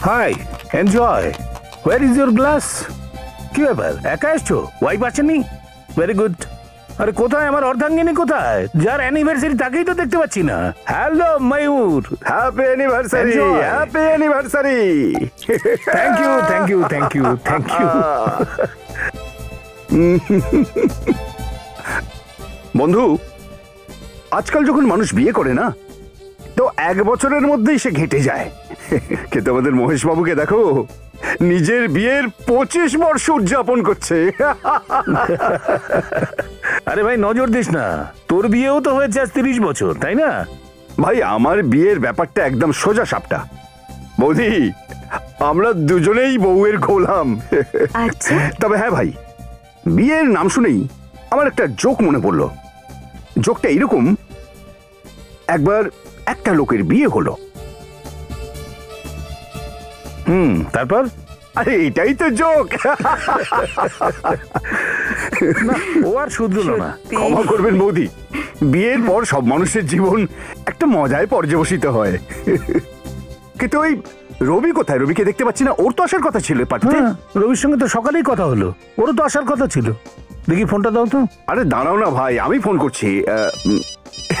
Hi, enjoy. Where is your glass? কি ব্যাপার, একা এসছো? ওয়াইফ আসেনি? Very good. আরে কোথায় আমার অর্ধাঙ্গিনী, কোথায়? যার অ্যানিভার্সারি তাকেই তো দেখতে পাচ্ছি না। Hello Mayur, happy anniversary, happy anniversary. Thank you, thank you, thank you, thank you. বন্ধু, আজকাল যখন মানুষ বিয়ে করে না, তো 1 বছরের মধ্যেই সে ঘেঁটে যায়। কিন্তু আমাদের মহেশ বাবুকে দেখো, নিজের বিয়ের 25 বর্ষ উদযাপন করছে। আরে ভাই নজর দিস না, তোর বিয়েও তো হয়েছে আজ 30 বছর, তাই না? ভাই আমার বিয়ের ব্যাপারটা একদম সোজা সাপটা। বৌদি, আমরা দুজনেই বউয়ের গোলাম। তবে হ্যাঁ ভাই, বিয়ের নাম শুনেই আমার একটা জোক মনে পড়লো। জোকটা এইরকম, একবার একটা লোকের বিয়ে হলো। তারপর? আরে এটাই তো জোক। ও আর শুধরলো না। ক্ষমা করবেন বৌদি, বিয়ের পর সব মানুষের জীবন একটা মজায় পর্যবসিত হয়। কিন্তু ওই রবি কোথায়? রবিকে দেখতে পাচ্ছি না। ওর তো আসার কথা ছিল পার্টিতে। রবির সঙ্গে তো সকালেই কথা হলো, ওরও তো আসার কথা ছিল। দেখি ফোনটা দাও তো। আরে দাঁড়াও না ভাই, আমি ফোন করছি।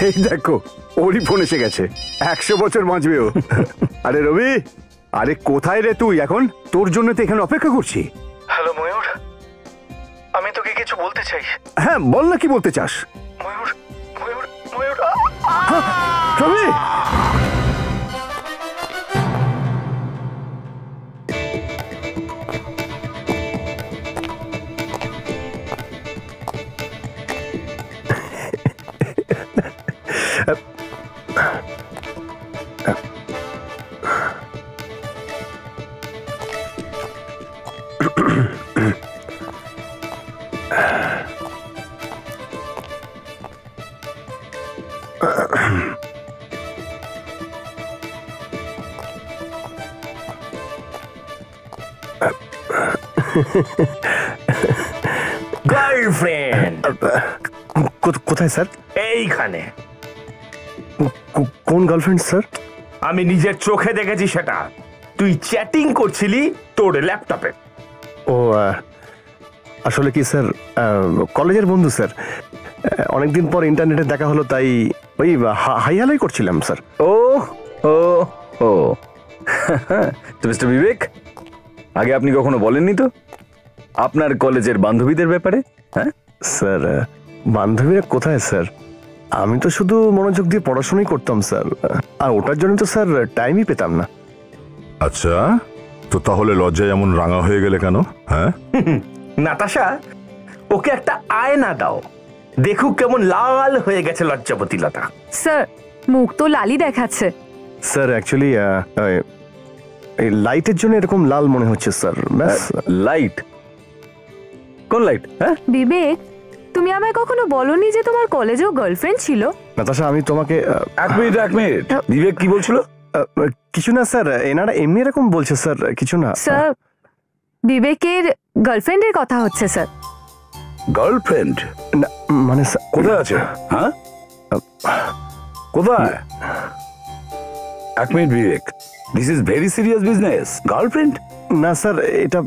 এই দেখো, ওরই ফোন এসে গেছে। 100 বছর বাঁচবে ও। আরে রবি, আরে কোথায় রে তুই এখন? তোর জন্য তো এখানে অপেক্ষা করছি। হ্যালো ময়ূর, আমি তোকে কিছু বলতে চাই। হ্যাঁ বল না, কি বলতে চাস? ময়ূর, ময়ূর, ময়ূর। রবি, গার্লফ্রেন্ড কোথায় স্যার? এইখানে। কোন গার্লফ্রেন্ড স্যার? আমি নিজের চোখে দেখেছি সেটা। তুই চ্যাটিং করছিলি তোর ল্যাপটপে। ও আসলে কি স্যার, কলেজের বন্ধু স্যার। অনেকদিন পর ইন্টারনেটে দেখা হলো, তাই ওই হাই হ্যালোই করছিলাম স্যার। ও ও ও তো মিস্টার বিবেক, আগে আপনি কখনো বলেননি তো আপনার কলেজের বান্ধবীদের ব্যাপারে? হ্যাঁ স্যার, বান্ধবীরা কোথায় স্যার? আমি তো শুধু মনোযোগ দিয়ে পড়াশোনাই করতাম স্যার, আর ওটার জন্য তো স্যার টাইমই পেতাম না। আচ্ছা, তো তাহলে লজ্জায় এমন রাঙা হয়ে গেলে কেন? হ্যাঁ নাতাশা, ওকে একটা আয়না দাও, দেখুক কেমন লাল হয়ে গেছে লজ্জাবতী লতা। স্যার, মুখ তো লালই দেখাচ্ছে। স্যার অ্যাকচুয়ালি এই লাইটের জন্য এরকম লাল মনে হচ্ছে স্যার। লাইট? কোন লাইট? হ্যাঁ বিবেক, তুমি আমায় কখনো বলনি যে তোমার কলেজেও গার্লফ্রেন্ড ছিল? নাতাশা, আমি তোমাকে এক মিনিট। বিবেক কি বলছিল? কিছু না স্যার, এনারা এমনি এরকম বলছে স্যার, কিছু না স্যার। বিবেকের গার্লফ্রেন্ডের কথা হচ্ছে স্যার। গার্লফ্রেন্ড? মানে কোথায় আছে? হ্যাঁ কোথায়? এক minute Vivek, this is very serious business. Girlfriend? না স্যার, এটা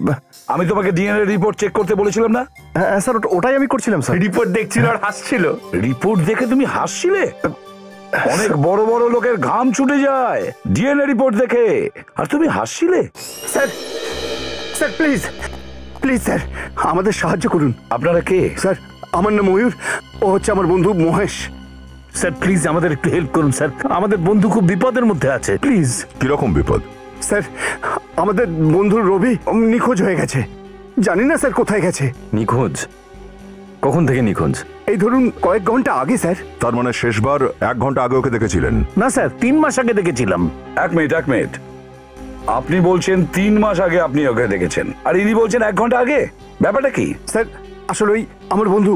আমি তোমাকে ডিএনএ রিপোর্ট চেক করতে বলেছিলাম না? হ্যাঁ স্যার, ওটাই আমি করছিলাম স্যার। রিপোর্ট দেখছিল আর হাসছিল। রিপোর্ট দেখে তুমি হাসছিলে? অনেক বড় বড় লোকের ঘাম ছুটে যায় ডিএনএ রিপোর্ট দেখে, আর তুমি হাসছিলে? Sir, sir please please sir, আমাদের সাহায্য করুন। আপনারা কে? স্যার, আমার নাম ময়ূর, ও হচ্ছে আমার বন্ধু মহেশ। স্যার প্লিজ আমাদের একটু হেল্প করুন স্যার, আমাদের বন্ধু খুব বিপদের মধ্যে আছে, প্লিজ। কিরকম বিপদ? স্যার, আমাদের বন্ধু রবি নিখোঁজ হয়ে গেছে, জানি না স্যার কোথায় গেছে। নিখোঁজ? কখন থেকে নিখোঁজ? এই ধরুন কয়েক ঘন্টা আগে স্যার। তার মানে শেষবার 1 ঘন্টা আগে ওকে দেখেছিলেন? না স্যার, 3 মাস আগে দেখেছিলাম। এক মিনিট, আপনি বলছেন 3 মাস আগে আপনি ওকে দেখেছেন, আর ইনি বলছেন 1 ঘন্টা আগে। ব্যাপারটা কি? স্যার, আসলে ওই আমার বন্ধু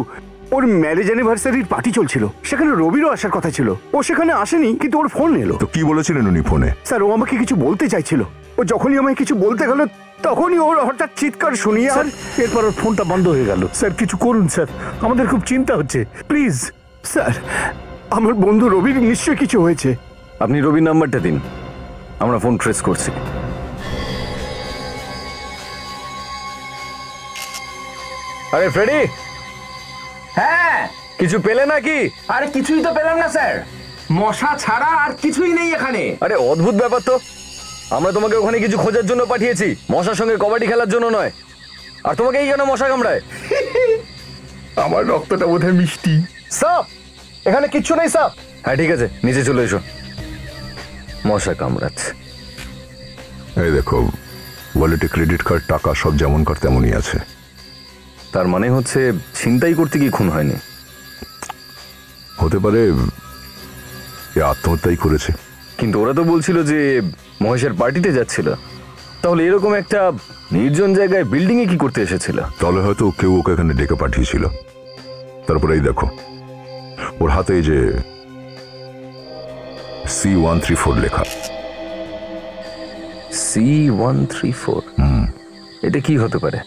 ওর ম্যারেজ অ্যানিভার্সারির পার্টি চলছিল, সেখানে রবিরও আসার কথা ছিল। ও সেখানে আসেনি, কিন্তু ওর ফোন এলো। তো কি বলেছিলেন উনি ফোনে? স্যার ও আমাকে কিছু বলতে চাইছিল, ও যখনই আমায় কিছু বলতে গেল তখনই ওর হঠাৎ চিৎকার শুনিয়ে আর এরপর ওর ফোনটা বন্ধ হয়ে গেল। স্যার কিছু করুন স্যার, আমাদের খুব চিন্তা হচ্ছে, প্লিজ। স্যার আমার বন্ধু রবির নিশ্চয়ই কিছু হয়েছে। আপনি রবির নাম্বারটা দিন, আমরা ফোন ট্রেস করছি। আরে ফ্রেডি, হ্যাঁ, কিছু পেলে নাকি? আরে কিছুই তো পেলাম না স্যার, মশা ছাড়া আর কিছুই নেই এখানে। আরে অদ্ভুত ব্যাপার তো, আমরা তোমাকে ওখানে কিছু খোঁজার জন্য পাঠিয়েছি, মশার সঙ্গে কবাডি খেলার জন্য নয়। আর তোমাকে এই কেন মশা কামড়ায়? আমার রক্তটা বোধহয় মিষ্টি। সাপ, এখানে কিচ্ছু নেই সাপ। হ্যাঁ ঠিক আছে, নিচে চলে এসো। মশা কামড়াচ্ছে। এই দেখো, ওয়ালেটে ক্রেডিট কার্ড, টাকা সব যেমনকার তেমনই আছে। তার মানে হচ্ছে ছিনতাই করতে গিয়ে খুন হয়নি? হতে পারে এ আত্মহত্যাই করেছে। কিন্তু ওরা তো বলছিল যে মহেশের পার্টিতে যাচ্ছিল, তাহলে এরকম একটা নির্জন জায়গায় বিল্ডিং এ কি করতে এসেছিল? তাহলে হয়তো কেউ ওকে এখানে ডেকে পাঠিয়েছিল। তারপরে এই দেখো, ওর হাতে এই যে C134 লেখা। C134, এটা কি হতে পারে?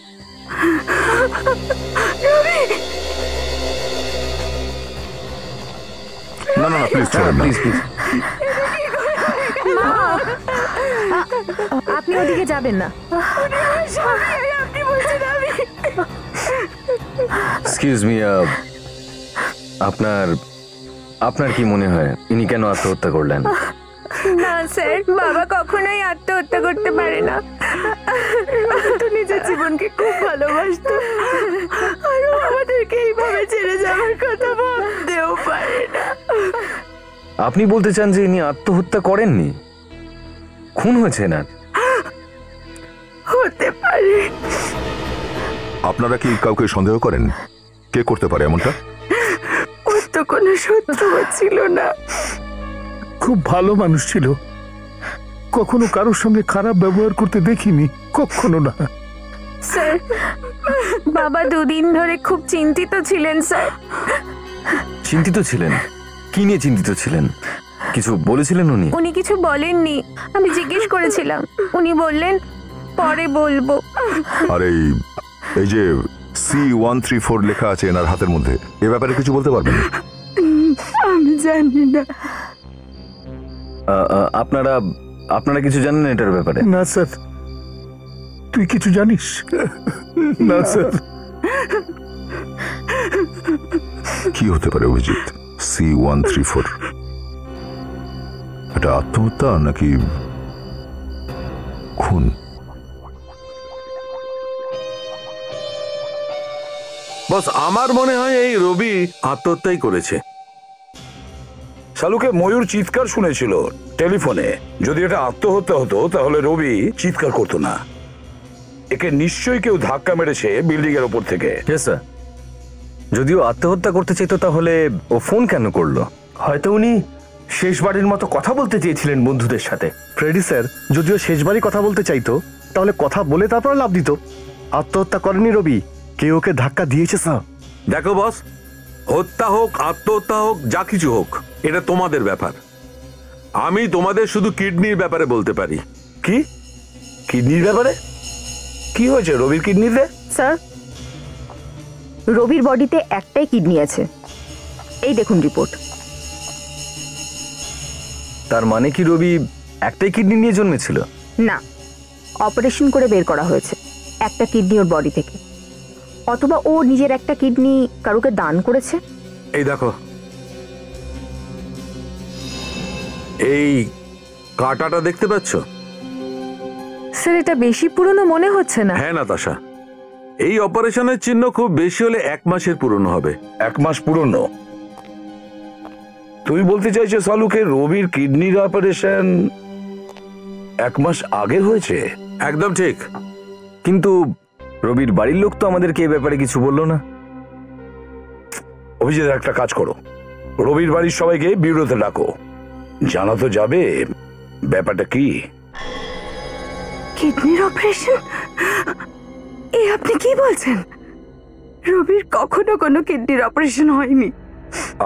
না না না, প্লিজ ছেড়েন না। প্লিজ প্লিজ, আপনি ওদিকে যাবেন না। এক্সকিউজ মি, আপনার আপনার কি মনে হয় ইনি কেন আত্মহত্যা করলেন? না স্যার, বাবা কখনোই আত্মহত্যা করতে পারে না। বাবা তো নিজের জীবনকে খুব ভালোবাসতো, আর ও আমাদেরকে এইভাবে ছেড়ে যাওয়ার কথা ভাবতেও পারে না। আপনি বলতে চান যে ইনি আত্মহত্যা করেননি, খুন হয়েছে না? হতে পারে। আপনারা কি কাউকে সন্দেহ করেন? কে করতে পারে এমনটা? ওর তো কোনো শত্রু ছিল না। খুব ভালো মানুষ ছিল, কখনো কারোর সঙ্গে খারাপ ব্যবহার করতে দেখিনি, কখনো না। স্যার, বাবা দুদিন ধরে খুব চিন্তিত ছিলেন স্যার। চিন্তিত ছিলেন? কি নিয়ে চিন্তিত ছিলেন? কিছু বলেছিলেন উনি? উনি কিছু বলেননি, আমি জিজ্ঞেস করেছিলাম, উনি বললেন পরে বলবো। আর এই যে C134 লেখা আছে এনার হাতের মধ্যে, এ ব্যাপারে কিছু বলতে পারবেন? আমি জানি না। আপনারা আপনারা কিছু জানেন না এটার ব্যাপারে? না স্যার। তুই কিছু জানিস? না স্যার। কি হতে পারে অভিজিৎ? C134 এটা আত্মহত্যা নাকি খুন? বস, আমার মনে হয় এই রবি আত্মহত্যাই করেছে। শালুকে ময়ূর চিৎকার শুনেছিল টেলিফোনে। যদি এটা আত্মহত্যা হতো তাহলে রবি চিৎকার করতো না। একে নিশ্চয়ই কেউ ধাক্কা মেরেছে বিল্ডিং এর উপর থেকে। Yes sir. যদিও আত্মহত্যা করতে চাইতো তাহলে ও ফোন কেন করলো? হয়তো উনি শেষবারের মতো কথা বলতে চেয়েছিলেন বন্ধুদের সাথে। ফ্রেডি স্যার যদিও শেষবারই কথা বলতে চাইতো, তাহলে কথা বলে তারপর লাভ দিত। আত্মহত্যা করেনি রবি, কেউ ওকে ধাক্কা দিয়েছে স্যার। দেখো বস, হত্যা হোক আত্মহত্যা হোক যা কিছু হোক, এটা তোমাদের ব্যাপার। আমি তোমাদের শুধু কিডনির ব্যাপারে বলতে পারি। কি? কিডনির ব্যাপারে? কি হয়েছে রবির কিডনিতে? স্যার, রবির বডিতে একটাই কিডনি আছে, এই দেখুন রিপোর্ট। তার মানে কি রবি একটাই কিডনি নিয়ে জন্মেছিল? না, অপারেশন করে বের করা হয়েছে একটা কিডনি ওর বডি থেকে। অথবা ও নিজের একটা কিডনি কারুকে দান করেছে। এই দেখো, এই কাঁটাটা দেখতে পাচ্ছ? স্যার, এটা বেশি পুরনো মনে হচ্ছে না। হ্যাঁ নাতাশা, এই অপারেশনের চিহ্ন খুব বেশি হলে 1 মাসের পুরনো হবে। 1 মাস পুরনো? তুই বলতে চাইছো শালুকে রবির কিডনির অপারেশন 1 মাস আগে হয়েছে? একদম ঠিক। কিন্তু রবির বাড়ির লোক তো আমাদেরকে এই ব্যাপারে কিছু বললো না। অভিজিৎ, একটা কাজ করো, রবির বাড়ির সবাইকে বিউরোতে ডাকো, জানা তো যাবে ব্যাপারটা কি। কিডনির অপারেশন? এ আপনি কি বলছেন? রবির কখনো কোনো কিডনির অপারেশন হয়নি।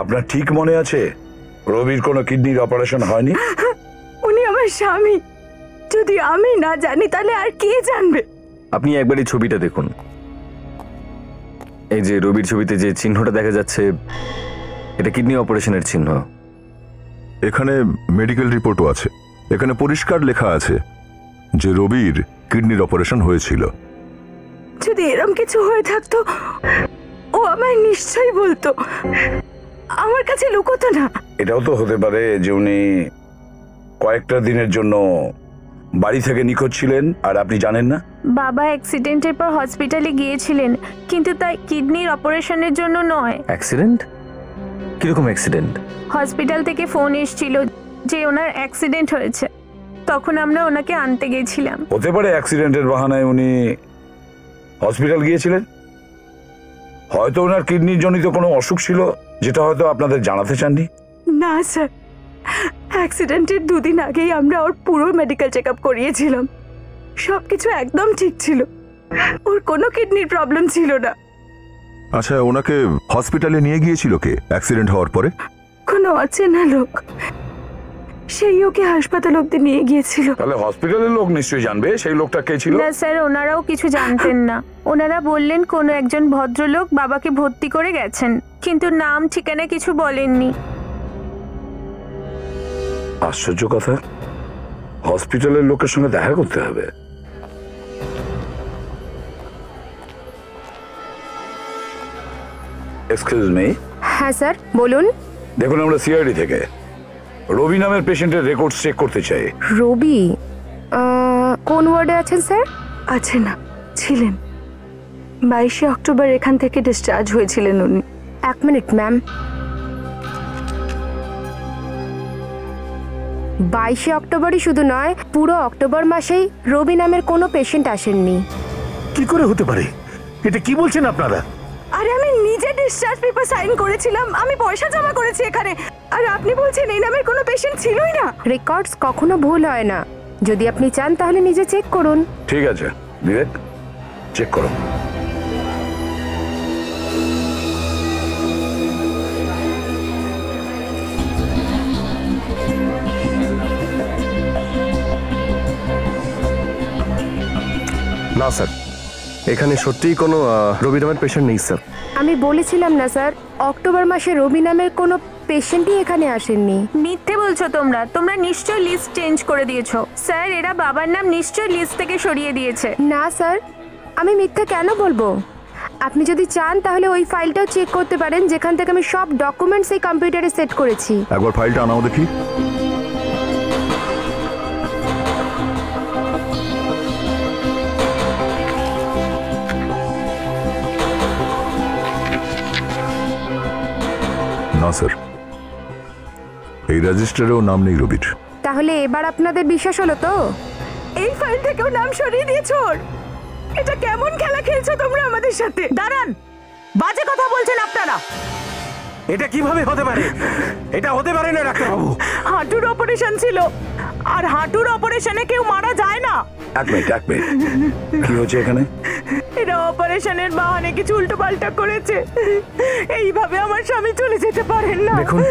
আপনার ঠিক মনে আছে রবির কোনো কিডনির অপারেশন হয়নি? উনি আমার স্বামী, যদি আমি না জানি তাহলে আর কে জানবে? আপনি একবার এই ছবিটা দেখুন। এই যে রবির ছবিতে যে চিহ্নটা দেখা যাচ্ছে, এটা কিডনি অপারেশনের চিহ্ন। এখানে মেডিকেল রিপোর্টও আছে। এখানে পরিষ্কার লেখা আছে যে রবির কিডনির অপারেশন হয়েছিল। যদি এরকম কিছু হয়ে থাকতো ও আমায় নিশ্চয়ই বলতো, আমার কাছে লুকোতো না। এটাও তো হতে পারে যে উনি কয়েকটা দিনের জন্য বাড়ি থেকে নিখোঁজ ছিলেন আর আপনি জানেন না। বাবা অ্যাক্সিডেন্টের পর হসপিটালে গিয়েছিলেন, কিন্তু তাই কিডনির অপারেশনের জন্য নয়। অ্যাক্সিডেন্ট? কিরকম অ্যাক্সিডেন্ট? হসপিটাল থেকে ফোন এসেছিল যে ওনার অ্যাক্সিডেন্ট হয়েছে, তখন আমরা ওনাকে আনতে গেছিলাম। হতে পারে অ্যাক্সিডেন্টের বাহানায় উনি হসপিটাল গিয়েছিলেন। হয়তো ওনার কিডনির জনিত কোনো অসুখ ছিল যেটা হয়তো আপনাদের জানাতে চাননি। না স্যার, অ্যাক্সিডেন্টের 2 দিন আগেই আমরা ওর পুরো মেডিকেল চেক আপ করিয়েছিলাম। সবকিছু একদম ঠিক ছিল, ওর কোনো কিডনির প্রবলেম ছিল না। আচ্ছা, ওনাকে হসপিটালে নিয়ে গিয়েছিল কে অ্যাক্সিডেন্ট হওয়ার পরে? কোনো অচেনা লোক, সেই ওকে হাসপাতাল অব্দি নিয়ে গিয়েছিল। তাহলে হসপিটালের লোক নিশ্চয়ই জানবে সেই লোকটা কে ছিল। না স্যার, ওনারাও কিছু জানতেন না। ওনারা বললেন কোনো একজন ভদ্রলোক বাবাকে ভর্তি করে গেছেন, কিন্তু নাম ঠিকানা কিছু বলেননি। আশ্চর্য কথা, হসপিটালের লোকের সঙ্গে দেখা করতে হবে। Excuse me. হ্যাঁ স্যার, বলুন। দেখুন, আমরা সিআইডি থেকে রবি নামের পেশেন্টের রেকর্ড চেক করতে চাই। রবি কোন ওয়ার্ডে আছেন স্যার? আছে না, ছিলেন। 22শে অক্টোবর এখান থেকে ডিসচার্জ হয়েছিলেন উনি। 1 মিনিট ম্যাম। 22শে অক্টোবরই শুধু নয়, পুরো অক্টোবর মাসেই রবি নামের কোনো পেশেন্ট আসেননি। কি করে হতে পারে? এটা কি বলছেন আপনারা? আরে আমি নিজে ডিসচার্জ পেপার সাইন করেছিলাম, আমি পয়সা জমা করেছি এখানে, আর আপনি বলছেন এই নামের কোনো পেশেন্ট ছিলই না। রেকর্ডস কখনো ভুল হয় না। যদি আপনি চান তাহলে নিজে চেক করুন। ঠিক আছে বিবেক, চেক করো। না স্যার, এখানে সত্যিই কোনো রবি নামের পেশেন্ট নেই স্যার। আমি বলেছিলাম না স্যার, অক্টোবর মাসে রবি নামের কোনো পেশেন্টই এখানে আসেননি। মিথ্যে বলছো তোমরা। তোমরা নিশ্চয়ই লিস্ট চেঞ্জ করে দিয়েছো। স্যার, এরা বাবার নাম নিশ্চয়ই লিস্ট থেকে সরিয়ে দিয়েছে। না স্যার, আমি মিথ্যে কেন বলবো? আপনি যদি চান তাহলে ওই ফাইলটাও চেক করতে পারেন, যেখান থেকে আমি সব ডকুমেন্টস এই কম্পিউটারে সেট করেছি। একবার ফাইলটা আনাও দেখি। না স্যার, এই রেজিস্টারেও নাম নেই রবির। তাহলে এবার আপনাদের বিশ্বাস হলো তো? এই ফাইল থেকেও নাম সরিয়ে দিয়েছো ওর? এটা কেমন খেলা খেলছো তোমরা আমাদের সাথে? দাঁড়ান, বাজে কথা বলছেন আপনারা। এটা কিভাবে হতে পারে? এটা হতে পারে না ডাক্তারবাবু। হাঁটুর অপারেশন ছিল, আর হাঁটুর অপারেশনে কেউ মারা যায় না। এক মিনিট, কি হচ্ছে এখানে? এরা অপারেশনের বাহানে কিছু উল্টো পাল্টা করেছে। এইভাবে আমার স্বামী চলে যেতে পারেন না। দেখুন,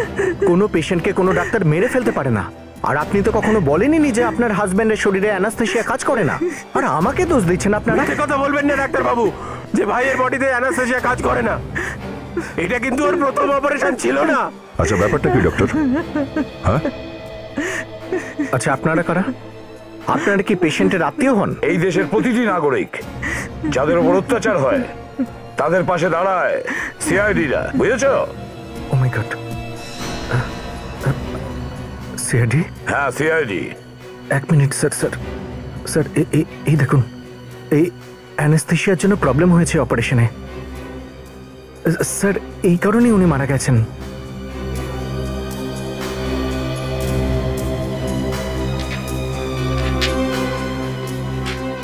কোনো পেশেন্টকে কোনো ডাক্তার মেরে ফেলতে পারে না। আর আপনি তো কখনো বলেননি যে আপনার হাজবেন্ডের শরীরে অ্যানাস্থেসিয়া কাজ করে না। আর আমাকে দোষ দিচ্ছেন আপনারা। কথা বলবেন না ডাক্তারবাবু যে ভাইয়ের বডিতে অ্যানাস্থেসিয়া কাজ করে না। এটা কিন্তু ওর প্রথম অপারেশন ছিল না। আচ্ছা, ব্যাপারটা কি ডক্টর? হ্যাঁ, আচ্ছা, আপনারা কারা? আপনারা কি পেশেন্টের আত্মীয় হন? এই দেশের প্রতিটি নাগরিক যাদের উপর অত্যাচার হয় তাদের পাশে দাঁড়ায় সিআইডিরা, বুঝেছো? ও মাই গড, সিআইডি? হ্যাঁ, CID. 1 minute sir. Sir sir, এই দেখুন, এই অ্যানাস্থেসিয়ার জন্য প্রবলেম হয়েছে অপারেশনে। স্যার, এই কারণেই উনি মারা গেছেন।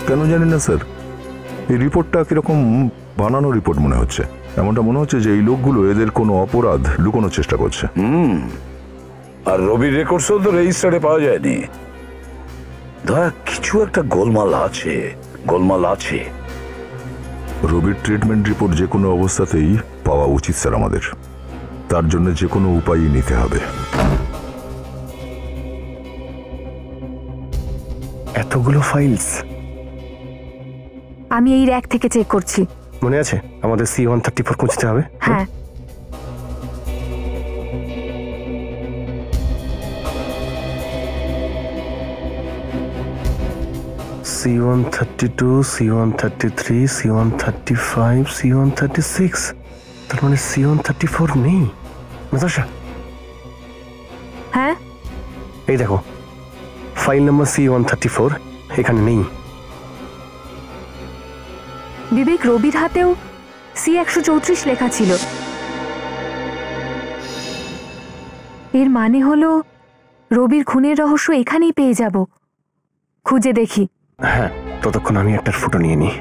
কেন জানি না স্যার, এই রিপোর্টটা কিরকম বানানো রিপোর্ট মনে হচ্ছে। এমনটা মনে হচ্ছে যে এই লোকগুলো এদের কোনো অপরাধ লুকোনোর চেষ্টা করছে। আর রবির রেকর্ডসও তো রেজিস্টারে পাওয়া যায়নি। ধরা কিছু একটা গোলমাল আছে। রবির ট্রিটমেন্ট রিপোর্ট যে কোনো অবস্থাতেই পাওয়া উচিত স্যার আমাদের। তার জন্য যে কোনো উপায়ই নিতে হবে। এতগুলো ফাইলস আমি এই র্যাক থেকে চেক করছি। মনে আছে আমাদের C-134 খুঁজতে হবে। হ্যাঁ, C-132, C-133, C-135, C-136, তার মানে C-134 নেই। নাতাশা, হ্যাঁ এই দেখো ফাইল নাম্বার C-134 এখানে নেই। বিবেক, রবির হাতেও C-134 লেখা ছিল। এর মানে হলো রবির খুনের রহস্য এখানেই পেয়ে যাব। খুঁজে দেখি। হ্যাঁ, ততক্ষণ আমি একটা ফটো নিয়ে নিই।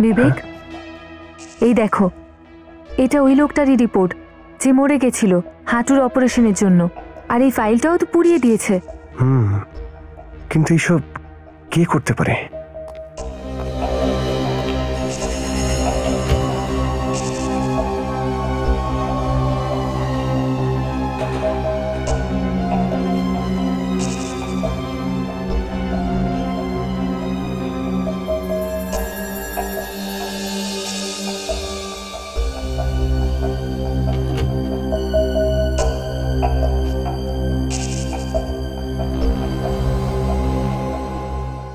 বিবেক, এই দেখো, এটা ওই লোকটারই রিপোর্ট যে মরে গেছিল হাঁটুর অপারেশনের জন্য। আর এই ফাইলটাও তো পুড়িয়ে দিয়েছে। কিন্তু এইসব কে করতে পারে?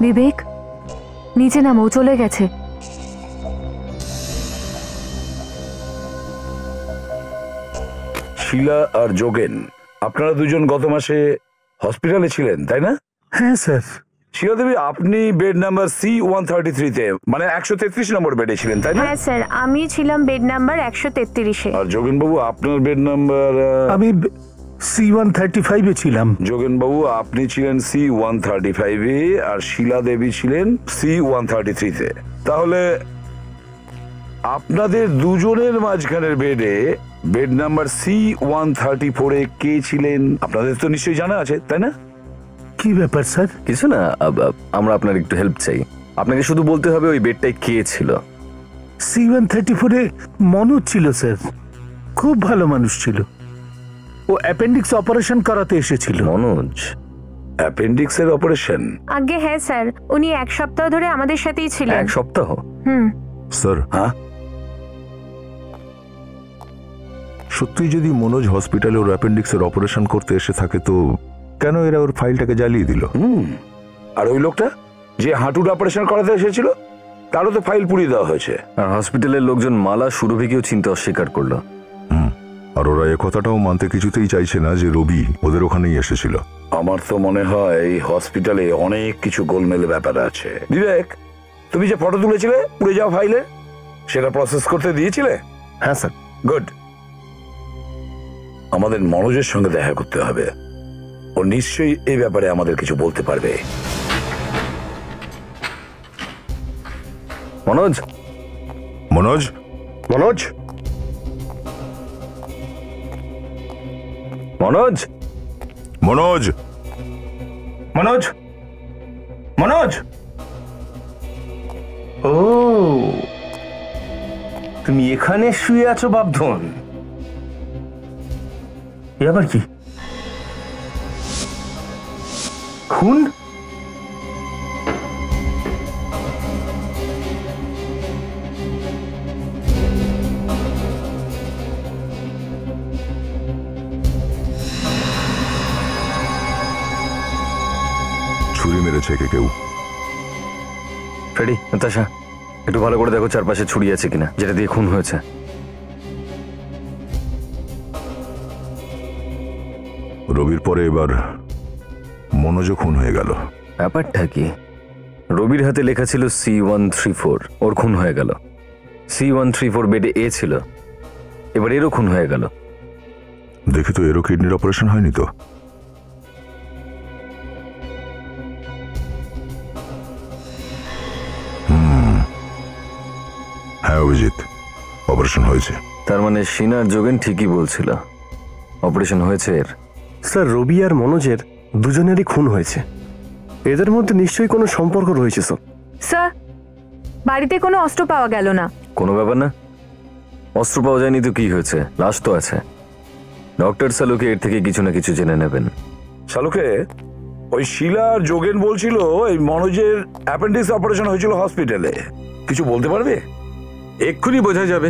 বিবেক, নিচে নামো, চলে গেছে। শিলা আর যোগেন, আপনারা দুজন গত মাসে হসপিটালে ছিলেন তাই না? হ্যাঁ স্যার। শিলা দেবী, আপনি বেড নাম্বার C-133-তে মানে 133 নম্বর বেডে ছিলেন তাই না? হ্যাঁ স্যার, আমি ছিলাম বেড নাম্বার 133-এ। আর যোগেন বাবু, আপনার বেড নাম্বার? আমি C-135-এ ছিলাম। যোগেন বাবু, আপনি ছিলেন C-135-এ আর শিলা দেবী ছিলেন C-133-তে। তাহলে আপনাদের দুজনের মাঝখানের বেডে বেড নাম্বার C-134-এ কে ছিলেন আপনাদের তো নিশ্চয়ই জানা আছে তাই না? কি ব্যাপার স্যার? কিছু না, আমরা আপনার একটু হেল্প চাই। আপনাকে শুধু বলতে হবে ওই বেডটাই কে ছিল। C-134-এ মনোজ ছিল স্যার, খুব ভালো মানুষ ছিল। ও অ্যাপেন্ডিক্স অপারেশন করাতে এসেছিল। মনোজ অ্যাপেন্ডিক্সের অপারেশন? আগে হ্যাঁ স্যার, উনি 1 সপ্তাহ ধরে আমাদের সাথেই ছিলেন। 1 সপ্তাহ? স্যার, হ্যাঁ সত্যি যদি মনোজ হসপিটালে ওর অ্যাপেন্ডিক্সের অপারেশন করতে এসে থাকে তো কেন এরা ওর ফাইলটাকে জ্বালিয়ে দিল? আর ওই লোকটা যে হাঁটুর অপারেশন করাতে এসেছিল তারও তো ফাইল পুড়িয়ে দেওয়া হয়েছে। আর হসপিটালের লোকজন মালা সুরভিকেও চিনতে অস্বীকার করলো। আর ওরা এ কথাটাও মানতে কিছুতেই চাইছে না যে রবি ওদের ওখানেই এসেছিল। আমার তো মনে হয় এই হসপিটালে অনেক কিছু গোলমেলে ব্যাপার আছে। বিবেক, তুমি যে ফটো তুলেছিলে পুড়ে যাওয়া ফাইলে, সেটা প্রসেস করতে দিয়েছিলে? হ্যাঁ স্যার। গুড। আমাদের মনোজের সঙ্গে দেখা করতে হবে, ও নিশ্চয়ই এই ব্যাপারে আমাদের কিছু বলতে পারবে। মনোজ, মনোজ, মনোজ, মনোজ, মনোজ, মনোজ, মনোজ। ও, তুমি এখানে শুয়ে আছো বাপধন? এ আবার কি? খুন? ছুরি মেরেছে কে কেউ? ফ্রেডি, নাতাশা, একটু ভালো করে দেখো চারপাশে ছুরি আছে কিনা যেটা দিয়ে খুন হয়েছে। রবির পরে এবার মনোজ খুন হয়ে গেল। ব্যাপারটা কি? রবির হাতে লেখা ছিল C-134, ওর খুন হয়ে গেল। C-134 বেডে এ ছিল, এবার এরও খুন হয়ে গেল। দেখি তো, এরও কিডনির অপারেশন হয়নি তো? হ্যাঁ অভিজিৎ, অপারেশন হয়েছে। তার মানে সিনার যোগেন ঠিকই বলছিল, অপারেশন হয়েছে এর। স্যার রবি আর মনোজের দুজনেরই খুন হয়েছে। এদের মধ্যে নিশ্চয়ই কোনো সম্পর্ক রয়েছে স্যার। স্যার, বাড়িতে কোনো অস্ত্র পাওয়া গেল না। কোনো ব্যাপার না, অস্ত্র পাওয়া যায়নি তো কি হয়েছে, লাশ তো আছে। ডক্টর সালুকে এর থেকে কিছু না কিছু জেনে নেবেন। শালুকে, ওই শিলা আর যোগেন বলছিল এই মনোজের অ্যাপেন্ডিক্স অপারেশন হয়েছিল হসপিটালে, কিছু বলতে পারবে? এক্ষুনি বোঝা যাবে।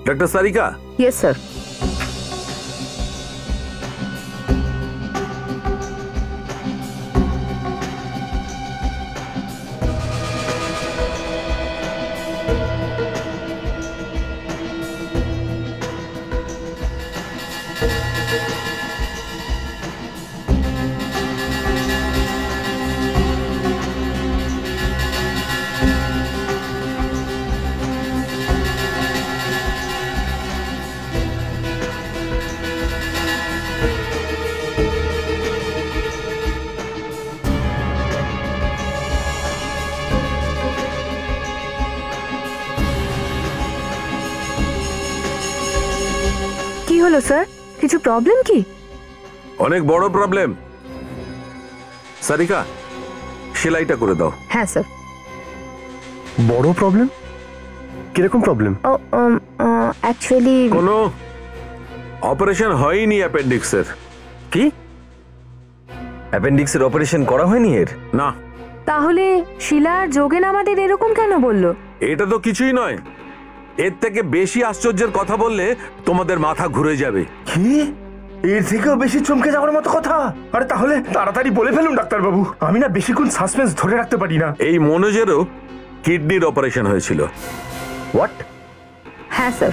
ডাক্তার সারিকা। Yes sir. কি হলো স্যার, কিছু প্রবলেম কি? অনেক বড় প্রবলেম। সারিকা, সেলাইটা করে দাও। হ্যাঁ স্যার। বড় প্রবলেম? কিরকম প্রবলেম? অ্যাকচুয়ালি কোনো অপারেশন হয়নি অ্যাপেন্ডিক্সের। কি? অ্যাপেন্ডিক্সের অপারেশন করা হয়নি এর? না। তাহলে শিলা আর যোগেন আমাদের এরকম কেন বলল? এটা তো কিছুই নয়, এর থেকে বেশি আশ্চর্যের কথা বললে তোমাদের মাথা ঘুরে যাবে। কি? এর থেকেও বেশি চমকে যাওয়ার মতো কথা? আরে তাহলে তাড়াতাড়ি বলে ফেলুন ডাক্তারবাবু, আমি না বেশিক্ষণ সাসপেন্স ধরে রাখতে পারি না। এই মনোজেরও কিডনির অপারেশন হয়েছিল। হোয়াট? হ্যাঁ স্যার,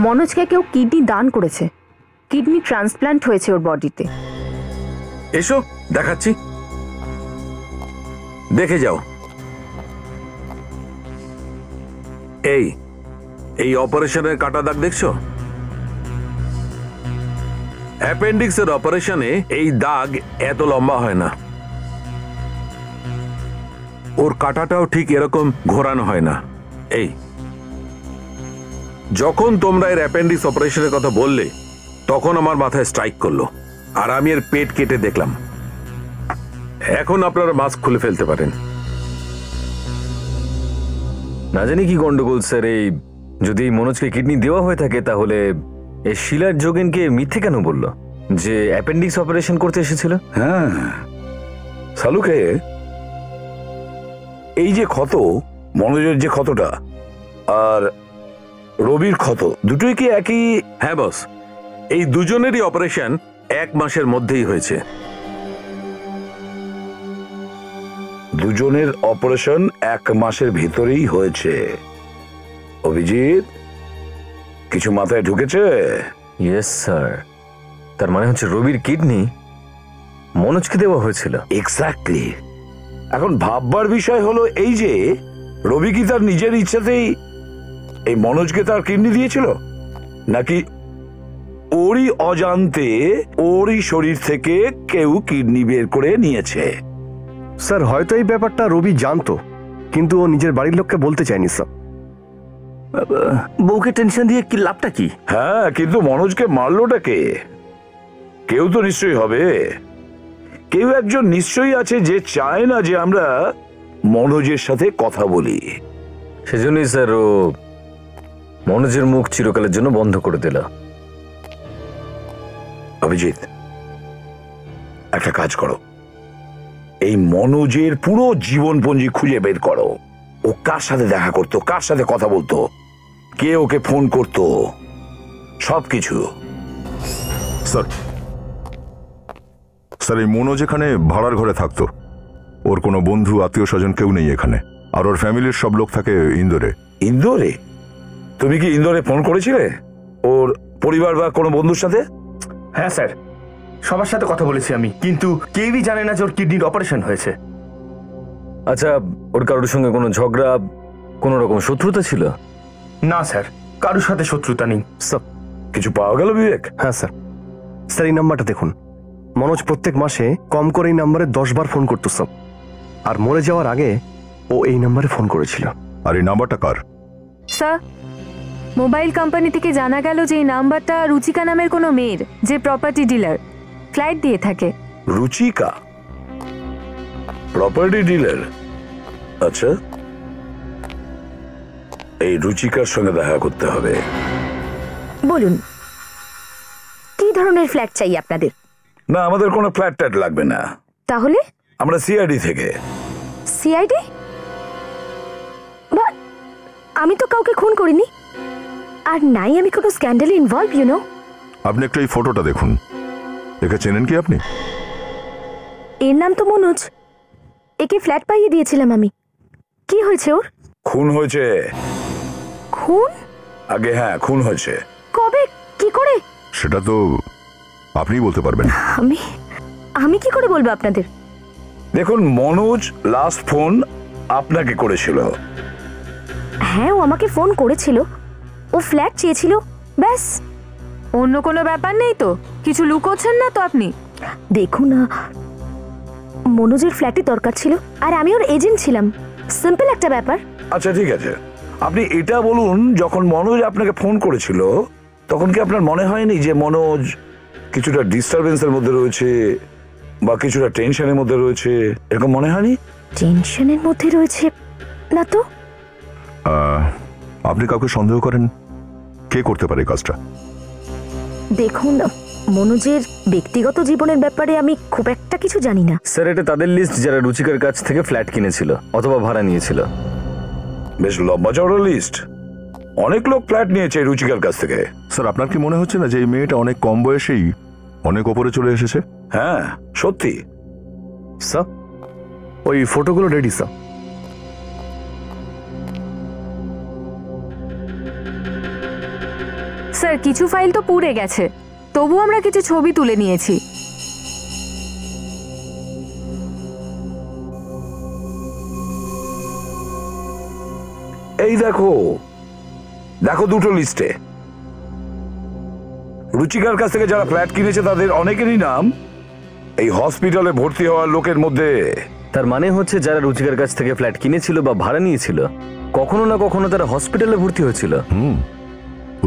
মনোজকে কেউ কিডনি দান করেছে, কিডনি ট্রান্সপ্ল্যান্ট হয়েছে ওর বডিতে। এসো দেখাচ্ছি, দেখে যাও। এই অপারেশনের কাটা দাগ দেখছো? অ্যাপেন্ডিক্সের অপারেশনে এই দাগ এত লম্বা হয় না, ওর কাটাটাও ঠিক এরকম ঘোরানো হয় না। এই যখন তোমরা এর অ্যাপেন্ডিক্স অপারেশনের কথা বললে তখন আমার মাথায় স্ট্রাইক করলো, আর আমি এর পেট কেটে দেখলাম। এখন আপনারা মাস্ক খুলে ফেলতে পারেন। না জানি কি গন্ডগোল স্যার, এই যদি মনোজকে কিডনি দেওয়া হয়ে থাকে তাহলে এই শিলার যোগেনকে মিথ্যে কেন বলল যে অ্যাপেন্ডিক্স অপারেশন করতে এসেছিল? হ্যাঁ শালুকে, এই যে ক্ষত, মনোজের যে ক্ষতটা আর রবির ক্ষত, দুটোই কি একই? হ্যাঁ বস, এই দুজনেরই অপারেশন 1 মাসের মধ্যেই হয়েছে। দুজনের অপারেশন 1 মাসের ভিতরেই হয়েছে। অভিজিৎ, কিছু মাথায় ঢুকেছে? ইয়েস স্যার, তার মানে হচ্ছে রবির কিডনি মনোজকে দেওয়া হয়েছিল। এক্স্যাক্টলি। এখন ভাববার বিষয় হলো এই যে রবি কি তার নিজের ইচ্ছাতেই এই মনোজকে তার কিডনি দিয়েছিল, নাকি ওরই অজান্তে ওরই শরীর থেকে কেউ কিডনি বের করে নিয়েছে? স্যার হয়তো এই ব্যাপারটা রবি জানতো, কিন্তু ও নিজের বাড়ির লোককে বলতে চায়নি স্যার। বউকে টেনশন দিয়ে কি লাভটা কি? হ্যাঁ, কিন্তু মনোজকে মারলোটা কে? কেউ তো নিশ্চয়ই হবে, কেউ একজন নিশ্চয়ই আছে যে চায় না যে আমরা মনোজের সাথে কথা বলি। সেজন্যই স্যার ও মনোজের মুখ চিরকালের জন্য বন্ধ করে দিল। অভিজিৎ, একটা কাজ করো, এই মনোজের পুরো জীবনপঞ্জি খুঁজে বের করো। ও কার সাথে দেখা করতো, কার সাথে কথা বলতো, কে ওকে ফোন করতো, সবকিছু। স্যার, স্যার এই মনোজ এখানে ভাড়ার ঘরে থাকতো। ওর কোনো বন্ধু আত্মীয় স্বজন কেউ নেই এখানে, আর ওর ফ্যামিলির সব লোক থাকে ইন্দোরে। ইন্দোরে? তুমি কি ইন্দোরে ফোন করেছিলে ওর পরিবার বা কোনো বন্ধুর সাথে? হ্যাঁ স্যার, সবার সাথে কথা বলেছি আমি, কিন্তু কেউই জানে না যে ওর কিডনির অপারেশন হয়েছে। আচ্ছা, ওর কারোর সঙ্গে কোনো ঝগড়া, কোনো রকম শত্রুতা ছিল? না স্যার, কারোর সাথে শত্রুতা নেই। স্যার কিছু পাওয়া গেল বিবেক? হ্যাঁ স্যার। স্যার এই নাম্বারটা দেখুন, মনোজ প্রত্যেক মাসে কম করে এই নাম্বারে 10 বার ফোন করতো স্যার, আর মরে যাওয়ার আগে ও এই নাম্বারে ফোন করেছিল। আর এই নাম্বারটা কার? স্যার, মোবাইল কোম্পানি থেকে জানা গেল যে এই নাম্বারটা রুচিকা নামের কোনো মেয়ের, যে প্রপার্টি ডিলার, ফ্ল্যাট দিয়ে থাকে। Ruchika property dealer? আচ্ছা, এই রুচিকার সঙ্গে দেখা করতে হবে। বলুন, কি ধরনের ফ্ল্যাট চাই আপনাদের? না, আমাদের কোনো ফ্ল্যাট ট্যাট লাগবে না। তাহলে? আমরা সিআইডি থেকে। সিআইডি? আমি তো কাউকে খুন করিনি, আর নাই আমি কোনো স্ক্যান্ডালে ইনভলভ, ইউ নো। আপনি একটু এই ফটোটা দেখুন, একে চেনেন কি আপনি? এর নাম তো মনোজ, একে ফ্ল্যাট পাইয়ে দিয়েছিলাম আমি। কি হয়েছে ওর? খুন হয়েছে। খুন? আগে হ্যাঁ, খুন হয়েছে। কবে, কি করে? সেটা তো আপনিই বলতে পারবেন। আমি কি করে বলবো আপনাদের? দেখুন, মনোজ লাস্ট ফোন আপনাকে করেছিল। হ্যাঁ, ও আমাকে ফোন করেছিল, ও ফ্ল্যাট চেয়েছিল, ব্যাস। অন্য কোনো ব্যাপার নেই তো? কিছু লুকোচ্ছেন না তো আপনি? দেখুন না, মনোজের ফ্ল্যাটে দরকার ছিল, আর আমি ওর এজেন্ট ছিলাম, সিম্পল একটা ব্যাপার। আচ্ছা ঠিক আছে, আপনি এটা বলুন, যখন মনোজ আপনাকে ফোন করেছিল তখন কি আপনার মনে হয়নি যে মনোজ কিছুটা ডিস্টারবেন্সের মধ্যে রয়েছে বা কিছুটা টেনশনের মধ্যে রয়েছে? এরকম মনে হয়নি? টেনশনের মধ্যে রয়েছে না তো। আপনি কাউকে সন্দেহ করেন? কে করতে পারে কাজটা? দেখুন, মনোজের ব্যক্তিগত জীবনের ব্যাপারে আমি খুব একটা কিছু জানি না। স্যার, এটা তাদের লিস্ট যারা রুচিকার কাছ থেকে ফ্ল্যাট কিনেছিল অথবা ভাড়া নিয়েছিল। বেশ লম্বা চওড়া লিস্ট, অনেক লোক ফ্ল্যাট নিয়েছে রুচিকার কাছ থেকে। স্যার, আপনার কি মনে হচ্ছে না যে এই মেয়েটা অনেক কম বয়সেই অনেক ওপরে চলে এসেছে? হ্যাঁ সত্যি। স্যার, ওই ফটোগুলো রেডি স্যার। স্যার, কিছু ফাইল তো পুড়ে গেছে, তবু আমরা কিছু ছবি তুলে নিয়েছি। এই দেখো দেখো, দুটো লিস্টে রুচিকার কাছ থেকে যারা ফ্ল্যাট কিনেছে তাদের অনেকেরই নাম এই হসপিটালে ভর্তি হওয়ার লোকের মধ্যে। তার মানে হচ্ছে যারা রুচিকার কাছ থেকে ফ্ল্যাট কিনেছিল বা ভাড়া নিয়েছিল কখনো না কখনো তারা হসপিটালে ভর্তি হয়েছিল।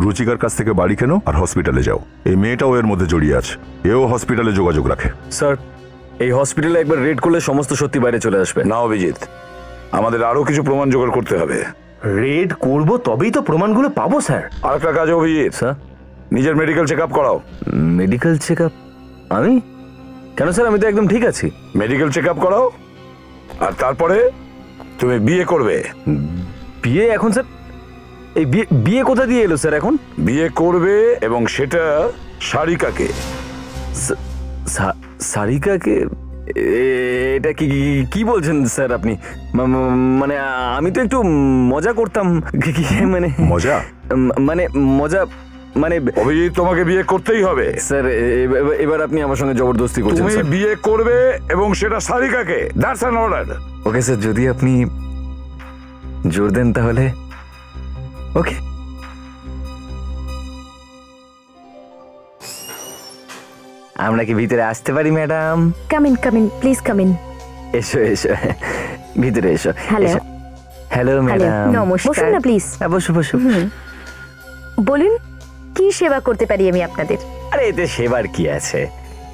রুচিকার কাছ থেকে বাড়ি কেনো আর হসপিটালে যাও, এই মেয়েটাও এর মধ্যে জড়িয়ে আছে, এও হসপিটালে যোগাযোগ রাখে। স্যার, এই হসপিটালে একবার রেড করলে সমস্ত সত্যি বাইরে চলে আসবে। না অভিজিৎ, আমাদের আরো কিছু প্রমাণ জোগাড় করতে হবে। রেড করব, তবেই তো প্রমাণগুলো পাবো স্যার। আরেকটা কাজ অভিজিৎ, স্যার, নিজের মেডিকেল চেক আপ করাও। Medical check up? আমি কেন স্যার? আমি তো একদম ঠিক আছি। মেডিকেল চেক আপ করাও, আর তারপরে তুমি বিয়ে করবে। বিয়ে এখন স্যার? এই বিয়ে কোথা দিয়ে এলো স্যার? এখন বিয়ে করবে, এবং সেটা সারিকাকে। সারিকাকে? এটা কি বলছেন স্যার আপনি? মানে আমি তো একটু মজা করতাম। মানে মজা? মানে মজা মানে অভিজিৎ, তোমাকে বিয়ে করতেই হবে স্যার। এবার আপনি আমার সঙ্গে জবরদস্তি করছেন। তুমি বিয়ে করবে, এবং সেটা সারিকাকে। That's an order. Okay sir, যদি আপনি জোর দেন তাহলে ওকে। আমরা কি ভিতরে আসতে পারি madam? Come in, please come in. এসো এসো, ভিতরে এসো। হ্যালো। হ্যালো ম্যাডাম, নমস্কার। বসুন না প্লিজ। বসো বসো। বলুন, কি সেবা করতে পারি আমি আপনাদের? আরে এতে সেবার কি আছে?